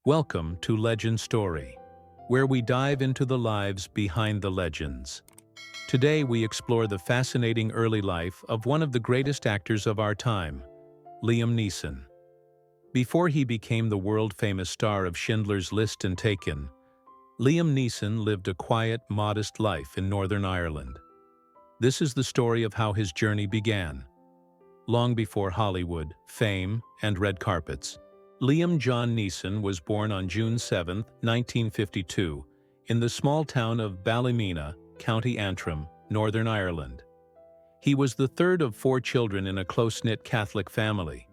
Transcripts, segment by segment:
Welcome to Legend Story, where we dive into the lives behind the legends. Today we explore the fascinating early life of one of the greatest actors of our time, Liam Neeson. Before he became the world-famous star of Schindler's List and Taken, Liam Neeson lived a quiet, modest life in Northern Ireland. This is the story of how his journey began. Long before Hollywood, fame, and red carpets, Liam John Neeson was born on June 7, 1952, in the small town of Ballymena, County Antrim, Northern Ireland. He was the third of four children in a close-knit Catholic family.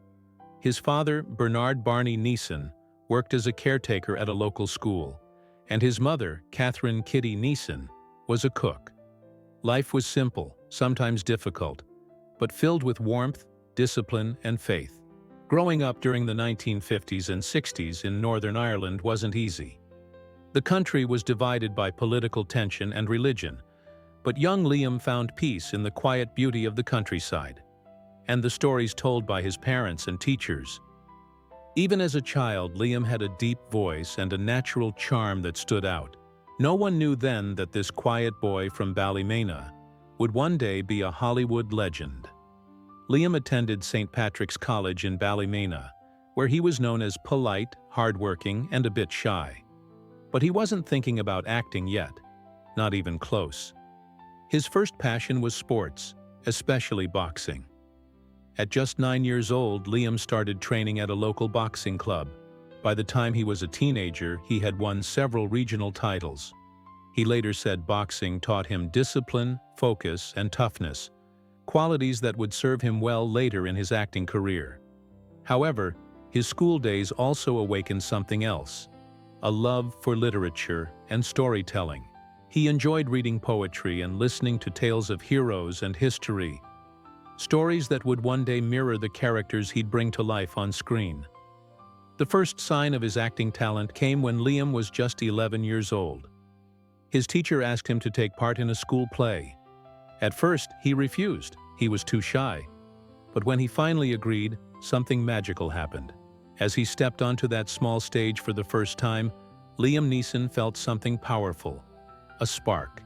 His father, Bernard Barney Neeson, worked as a caretaker at a local school, and his mother, Catherine Kitty Neeson, was a cook. Life was simple, sometimes difficult, but filled with warmth, discipline, and faith. Growing up during the 1950s and 60s in Northern Ireland wasn't easy. The country was divided by political tension and religion, but young Liam found peace in the quiet beauty of the countryside and the stories told by his parents and teachers. Even as a child, Liam had a deep voice and a natural charm that stood out. No one knew then that this quiet boy from Ballymena would one day be a Hollywood legend. Liam attended St. Patrick's College in Ballymena, where he was known as polite, hardworking, and a bit shy. But he wasn't thinking about acting yet, not even close. His first passion was sports, especially boxing. At just 9 years old, Liam started training at a local boxing club. By the time he was a teenager, he had won several regional titles. He later said boxing taught him discipline, focus, and toughness, qualities that would serve him well later in his acting career. However, his school days also awakened something else, a love for literature and storytelling. He enjoyed reading poetry and listening to tales of heroes and history, stories that would one day mirror the characters he'd bring to life on screen. The first sign of his acting talent came when Liam was just 11 years old. His teacher asked him to take part in a school play. At first, he refused. He was too shy. But when he finally agreed, something magical happened. As he stepped onto that small stage for the first time, Liam Neeson felt something powerful, a spark.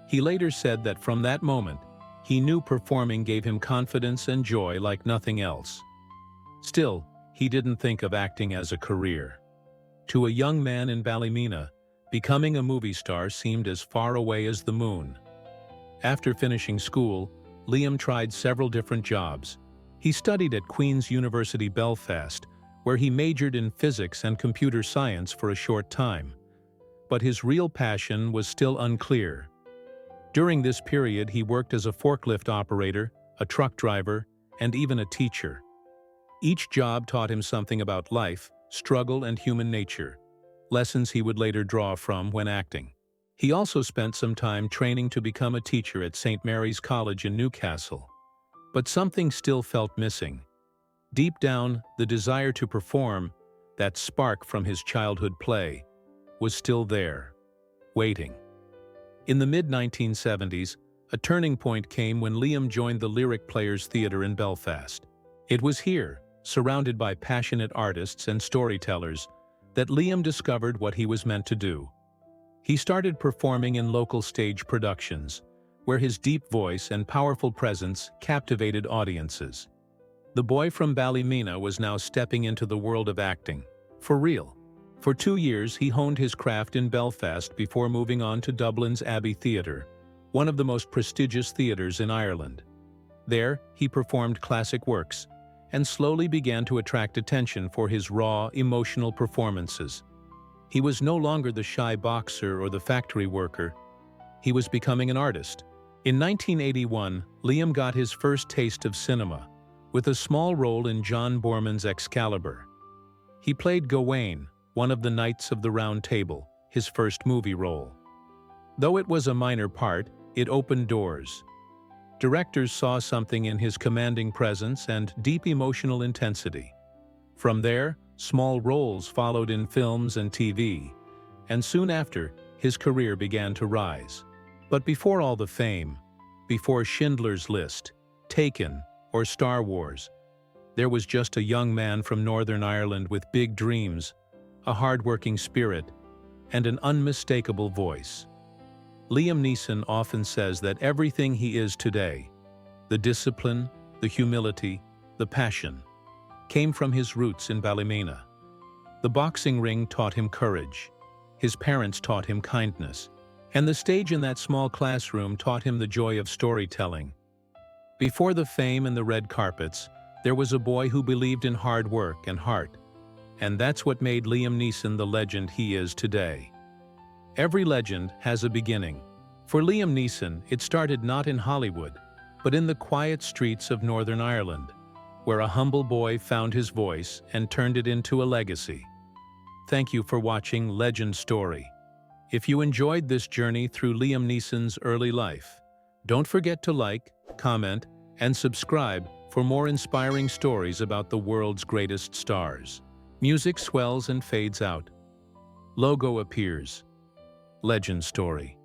He later said that from that moment, he knew performing gave him confidence and joy like nothing else. Still, he didn't think of acting as a career. To a young man in Ballymena, becoming a movie star seemed as far away as the moon. After finishing school, Liam tried several different jobs. He studied at Queen's University Belfast, where he majored in physics and computer science for a short time. But his real passion was still unclear. During this period, he worked as a forklift operator, a truck driver, and even a teacher. Each job taught him something about life, struggle, and human nature, lessons he would later draw from when acting. He also spent some time training to become a teacher at St. Mary's College in Newcastle. But something still felt missing. Deep down, the desire to perform, that spark from his childhood play, was still there, waiting. In the mid-1970s, a turning point came when Liam joined the Lyric Players Theatre in Belfast. It was here, surrounded by passionate artists and storytellers, that Liam discovered what he was meant to do. He started performing in local stage productions, where his deep voice and powerful presence captivated audiences. The boy from Ballymena was now stepping into the world of acting, for real. For 2 years, he honed his craft in Belfast before moving on to Dublin's Abbey Theatre, one of the most prestigious theatres in Ireland. There, he performed classic works, and slowly began to attract attention for his raw, emotional performances. He was no longer the shy boxer or the factory worker. He was becoming an artist. In 1981, Liam got his first taste of cinema, with a small role in John Boorman's Excalibur. He played Gawain, one of the Knights of the Round Table, his first movie role. Though it was a minor part, it opened doors. Directors saw something in his commanding presence and deep emotional intensity. From there, small roles followed in films and TV, and soon after, his career began to rise. But before all the fame, before Schindler's List, Taken, or Star Wars, there was just a young man from Northern Ireland with big dreams, a hard-working spirit, and an unmistakable voice. Liam Neeson often says that everything he is today, the discipline, the humility, the passion, came from his roots in Ballymena. The boxing ring taught him courage, his parents taught him kindness, and the stage in that small classroom taught him the joy of storytelling. Before the fame and the red carpets, there was a boy who believed in hard work and heart, and that's what made Liam Neeson the legend he is today. Every legend has a beginning. For Liam Neeson, it started not in Hollywood, but in the quiet streets of Northern Ireland, where a humble boy found his voice and turned it into a legacy. Thank you for watching Legend Story. If you enjoyed this journey through Liam Neeson's early life, don't forget to like, comment, and subscribe for more inspiring stories about the world's greatest stars. Music swells and fades out. Logo appears. Legend Story.